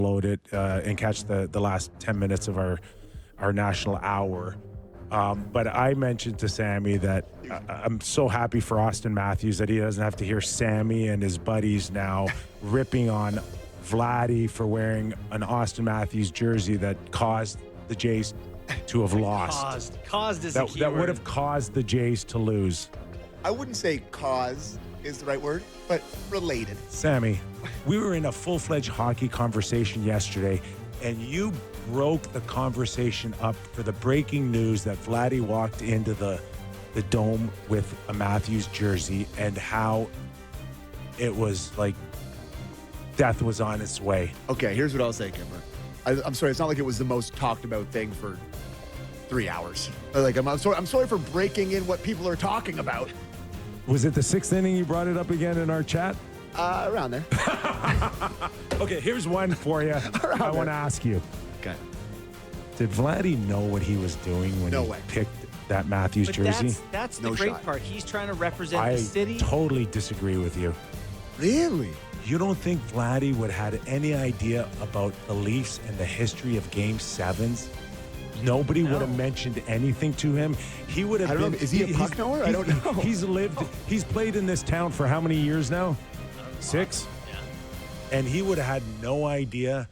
load it and catch the last 10 minutes of our national hour. But I mentioned to Sammy that I'm so happy for Austin Matthews that he doesn't have to hear Sammy and his buddies now ripping on Vladdy for wearing an Austin Matthews jersey that caused the Jays to have lost. Caused is a key that word. would have caused the Jays to lose. I wouldn't say cause is the right word, but related. Sammy, we were in a full-fledged hockey conversation yesterday, and you broke the conversation up for the breaking news that Vladdy walked into the dome with a Matthews jersey and how it was like death was on its way. Okay, here's what I'll say, Kimber. I'm sorry, it's not like it was the most talked about thing for 3 hours. Like I'm sorry for breaking in what people are talking about. Was it the sixth inning you brought it up again in our chat? Around there. Okay, here's one for you. I want to ask you. Okay. Did Vladdy know what he was doing when No he way. picked that Matthews But jersey? that's the No great shot. part. He's trying to represent I the city. totally disagree with you. Really? You don't think Vladdy would have had any idea about the Leafs and the history of Game 7s? Nobody would have mentioned anything to him. He would have I don't been. know. Is he a puck knower? I don't know. He's played in this town for how many years now? 6? Yeah. And he would have had no idea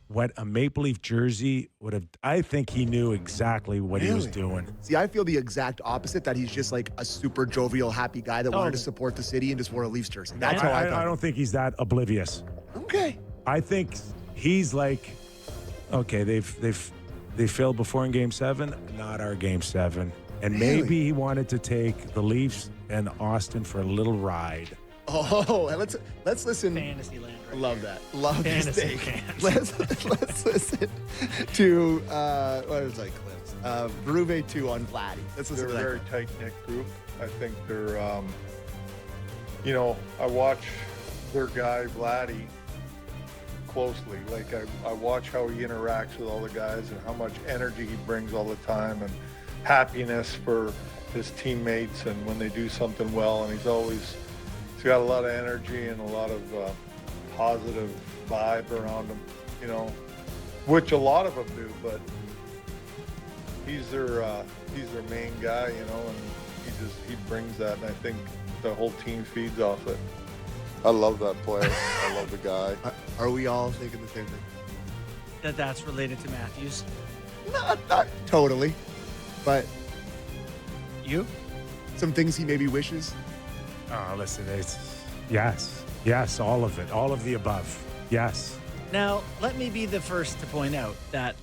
what a Maple Leaf jersey would have. I think he knew exactly what he was Really? doing. See, I feel the exact opposite, that he's just like a super jovial, happy guy that wanted to support the city and just wore a Leafs jersey. That's how I thought. I don't think he's that oblivious. Okay. I think he's like, okay, they failed before in Game 7, not our Game 7. And Really? maybe he wanted to take the Leafs and Austin for a little ride. Oh, and let's listen. Fantasyland. Right Love here. that. Love this Fantasy take. fans. Let's listen to what was like clips. Berube 2 on Vladdy. Let's They're listen a to that. very tight-knit group. I think they're, I watch their guy, Vladdy, closely. Like, I watch how he interacts with all the guys and how much energy he brings all the time and happiness for his teammates and when they do something well. And he's got a lot of energy and a lot of positive vibe around him, which a lot of them do, but he's their main guy, and he brings that, and I think the whole team feeds off it. I love that player. I love the guy. Are we all thinking the same thing? That's related to Matthews. Not totally, but You? some things he maybe wishes. Oh, listen, yes, all of it, all of the above. Yes. Now, let me be the first to point out that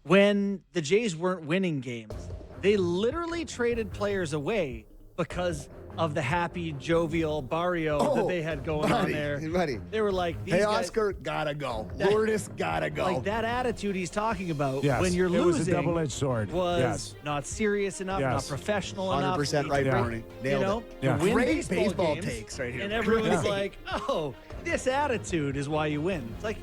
when the Jays weren't winning games, they literally traded players away because of the happy, jovial barrio that they had going on there. Buddy. They were like, these Hey, guys, Oscar, gotta go. Lourdes, gotta go. like that attitude he's talking about Yes. when you're it losing was a double-edged sword. was Yes. not serious enough, Yes. not professional enough. 100% right, to Barney. win, Nailed it. Yeah. to win Great baseball baseball games, takes right here. And everyone's Great. like, oh, this attitude is why you win. It's like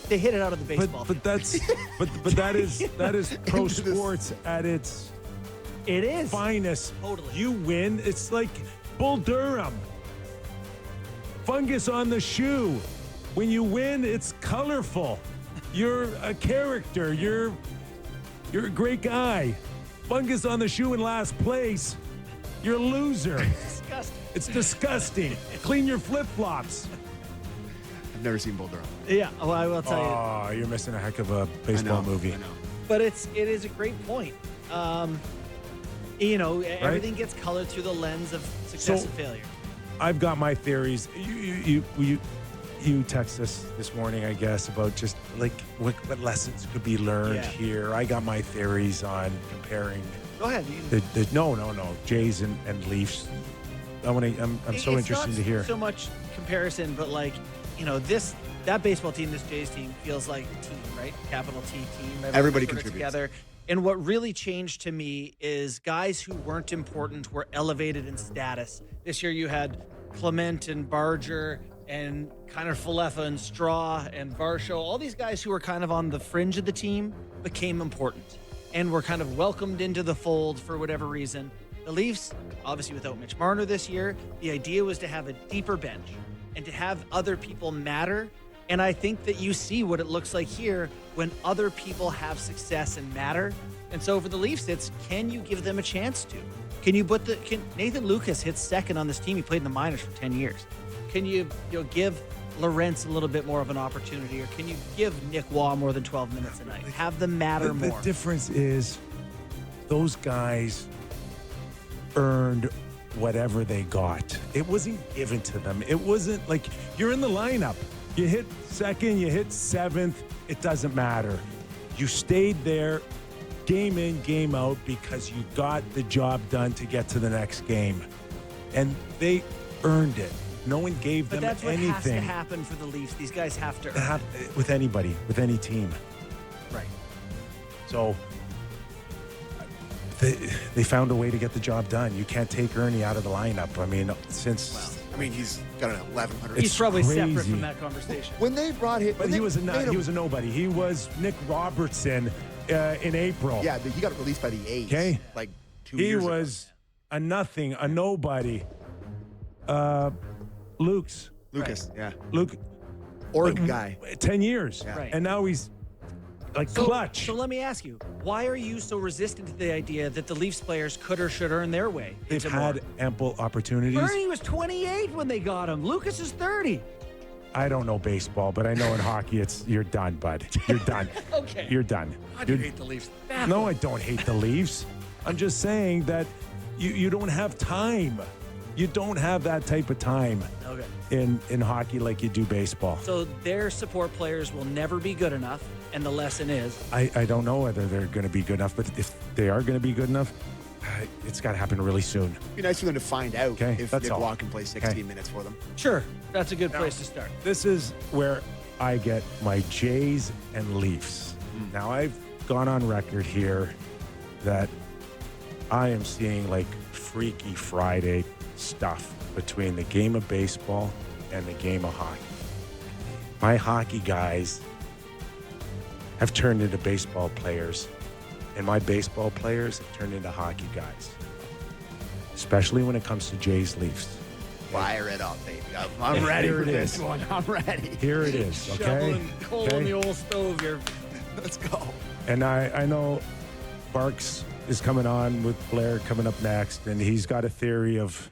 they hit it out of the baseball. But that's but that is pro Into this- sports at its it is. finest. Totally. You win. It's like Bull Durham. Fungus on the shoe. When you win, it's colorful. You're a character. You're a great guy. Fungus on the shoe in last place. You're a loser. Disgusting. It's disgusting. Clean your flip-flops. I've never seen Bull Durham. Yeah, well, I will tell you. Oh, you're missing a heck of a baseball movie. I know. But it is a great point. Everything gets colored through the lens of success So- and failure. I've got my theories. You text us this morning, I guess, about just like what lessons could be learned Yeah. here. I got my theories on comparing Go ahead. no Jays and Leafs. I'm so interested to hear. It's not so much comparison, but that baseball team, this Jays team, feels like a team, right? Capital T team. Everybody sort of contributes. together. And what really changed to me is guys who weren't important were elevated in status. This year you had Clement and Barger and kind of Falefa and Straw and Varsho. All these guys who were kind of on the fringe of the team became important and were kind of welcomed into the fold for whatever reason. The Leafs, obviously without Mitch Marner this year, the idea was to have a deeper bench and to have other people matter And I think that you see what it looks like here when other people have success and matter. And so for the Leafs, it's can you give them a chance to? Can Nathan Lucas hits second on this team? He played in the minors for 10 years. Can you give Lorentz a little bit more of an opportunity, or can you give Nick Waugh more than 12 minutes a night? Have them matter more. The difference is those guys earned whatever they got. It wasn't given to them. It wasn't like you're in the lineup. You hit second, you hit seventh, it doesn't matter. You stayed there game in, game out because you got the job done to get to the next game. And they earned it. No one gave them anything. But that's what has to happen for the Leafs. These guys have to earn it. With anybody, with any team. Right. So they found a way to get the job done. You can't take Ernie out of the lineup. I mean, he's got an 1,100. He's probably crazy. separate from that conversation. When they brought him, But he was a nobody. He was Nick Robertson in April. Yeah, he got released by the A's. Okay. Like 2 He years was a nothing, a nobody. Lucas. Yeah. Luke. Oregon guy. 10 years. Yeah. Right. And now he's like clutch. So let me ask you, why are you so resistant to the idea that the Leafs players could or should earn their way? They've into had more? ample opportunities. Bernie was 28 when they got him. Lucas is 30. I don't know baseball, but I know in hockey you're done, bud. You're done. Okay. You're done. Why do you hate the Leafs? No, I don't hate the Leafs. I'm just saying that you don't have time. You don't have that type of time Okay. in hockey like you do baseball. So their support players will never be good enough, and the lesson is I don't know whether they're going to be good enough, but if they are going to be good enough, it's got to happen really soon. It'd be nice for them to find out Okay, if that's Nick all. Waugh can play 16 Okay. minutes for them. sure. That's a good place to start. This is where I get my Jays and Leafs. Now, I've gone on record here that I am seeing like Freaky Friday stuff between the game of baseball and the game of hockey. My hockey guys have turned into baseball players, and my baseball players have turned into hockey guys, especially when it comes to Jays Leafs. Fire it up, baby. I'm ready Here for it this is. one. I'm ready. Here it is, okay? Shoveling coal in Okay? the old stove here. Let's go. And I know Barks is coming on with Blair coming up next, and he's got a theory of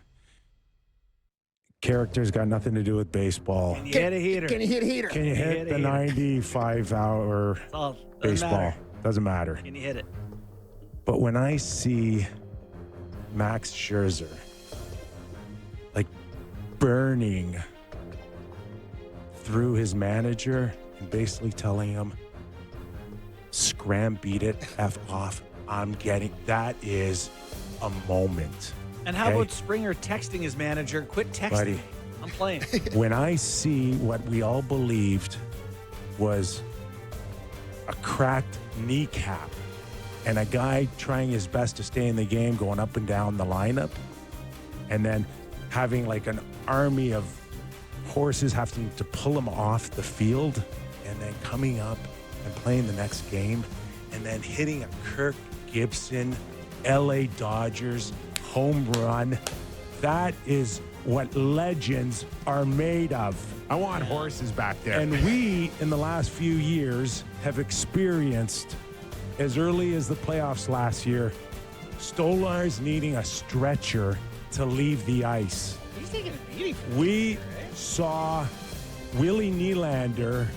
character's got nothing to do with baseball. Can you hit a heater? Can you hit a heater? Can you hit the a heater? 95-hour Doesn't baseball? matter. Doesn't matter. Can you hit it? But when I see Max Scherzer like burning through his manager and basically telling him, scram, beat it, F off, that is a moment. And how about Springer texting his manager, quit texting Buddy. me. I'm playing. When I see what we all believed was a cracked kneecap and a guy trying his best to stay in the game, going up and down the lineup, and then having like an army of horses having to pull him off the field, and then coming up and playing the next game, and then hitting a Kirk Gibson, LA Dodgers home run. That is what legends are made of. I want horses back there. And we, in the last few years, have experienced, as early as the playoffs last year, Stolarz needing a stretcher to leave the ice. He's taking a beating for We saw Willie Nylander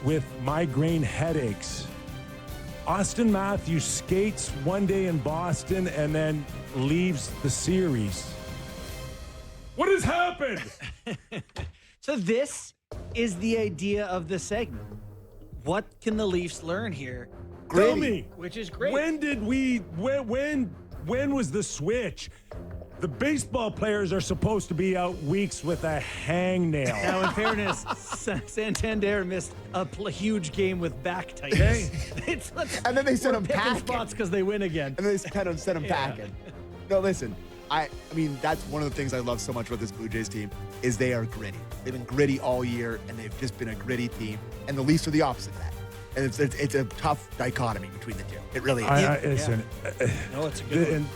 with migraine headaches. Austin Matthews skates one day in Boston and then leaves the series. What has happened? So this is the idea of the segment. What can the Leafs learn here? Tell me, Which is great. when was the switch? The baseball players are supposed to be out weeks with a hangnail. Now, in fairness, Santander missed a huge game with back tightness. And then they sent him picking packing. spots because they win again. And they kind of sent him packing. No, listen. I mean, that's one of the things I love so much about this Blue Jays team is they are gritty. They've been gritty all year, and they've just been a gritty team. And the Leafs are the opposite of that. And it's a tough dichotomy between the two. It really is. Listen, No, it's a good one. and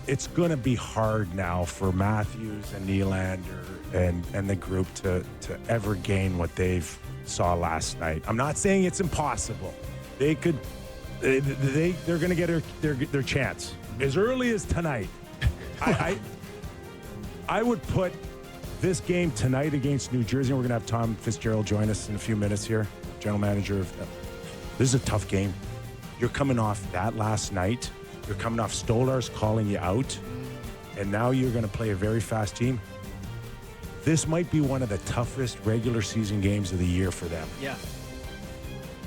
it's going to be hard now for Matthews and Nylander and the group to ever gain what they've saw last night. I'm not saying it's impossible. They're going to get their chance as early as tonight. I would put this game tonight against New Jersey. We're going to have Tom Fitzgerald join us in a few minutes here, general manager of. This is a tough game. You're coming off that last night. You're coming off Stolarz calling you out, and now you're going to play a very fast team. This might be one of the toughest regular season games of the year for them. Yeah.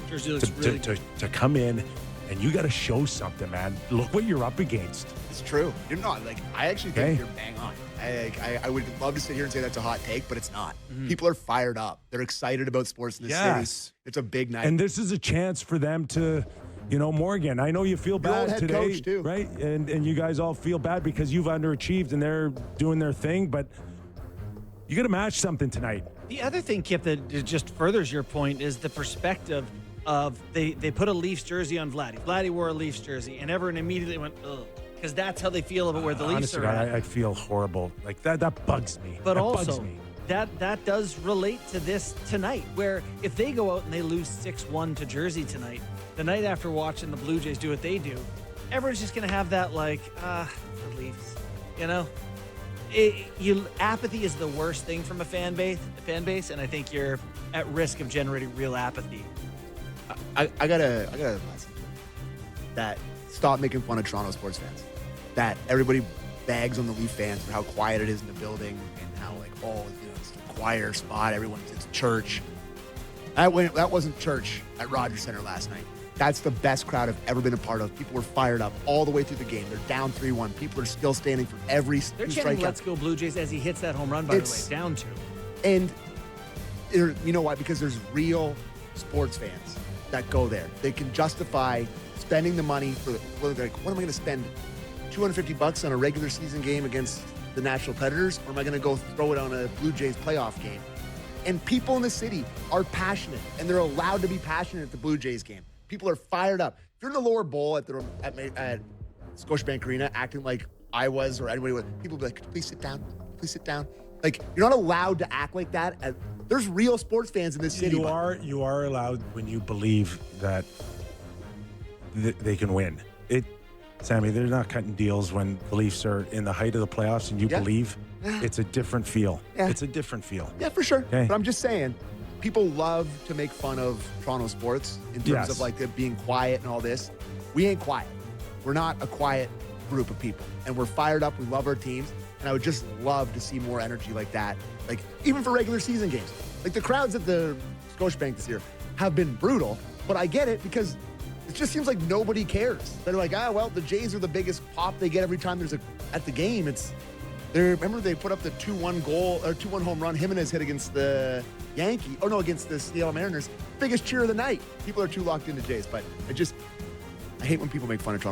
Jersey looks really good. To come in, and you got to show something, man. Look what you're up against. It's true. You're not. Like, I actually think you're bang on. I would love to sit here and say that's a hot take, but it's not. Mm-hmm. People are fired up. They're excited about sports in the city. It's a big night. And this is a chance for them to, Morgan, I know you feel bad head today, coach too. right? And you guys all feel bad because you've underachieved and they're doing their thing, but you got to match something tonight. The other thing, Kip, that just furthers your point is the perspective of they put a Leafs jersey on Vladdy. Vladdy wore a Leafs jersey, and everyone immediately went, ugh, because that's how they feel about where the Leafs Honestly, are at. I feel horrible. Like, that bugs me. But that also, bugs me. that does relate to this tonight, where if they go out and they lose 6-1 to Jersey tonight, the night after watching the Blue Jays do what they do, everyone's just going to have that, the Leafs, apathy is the worst thing from a fan base, and I think you're at risk of generating real apathy. I got a lesson that stop making fun of Toronto sports fans. That everybody bags on the Leaf fans for how quiet it is in the building and how it's a choir spot. It's church. That wasn't church at Rogers Center last night. That's the best crowd I've ever been a part of. People were fired up all the way through the game. They're down 3-1. People are still standing for every They're strikeout. chanting "Let's go Blue Jays" as he hits that home run. By the way, down 2. And you know why? Because there's real sports fans that go there. They can justify spending the money for. What am I going to spend? $250 on a regular season game against the National Predators, or am I going to go throw it on a Blue Jays playoff game? And people in the city are passionate, and they're allowed to be passionate at the Blue Jays game. People are fired up. If you're in the lower bowl at Scotiabank Arena acting like I was or anybody was, people will be like, please sit down. Please sit down. Like, you're not allowed to act like that. There's real sports fans in this city. You are allowed when you believe that they can win. Sammy, they're not cutting deals when the Leafs are in the height of the playoffs and you believe. It's a different feel. Yeah. It's a different feel. Yeah, for sure. Okay. But I'm just saying, people love to make fun of Toronto sports in terms of it being quiet and all this. We ain't quiet. We're not a quiet group of people. And we're fired up. We love our teams. And I would just love to see more energy like that. Like, even for regular season games. Like, the crowds at the Scotiabank this year have been brutal. But I get it because it just seems like nobody cares. They're like, the Jays are the biggest pop they get every time there's at the game. Remember they put up the 2-1 goal or 2-1 home run Jimenez hit against the against the Seattle Mariners. Biggest cheer of the night. People are too locked into Jays, but I hate when people make fun of Toronto.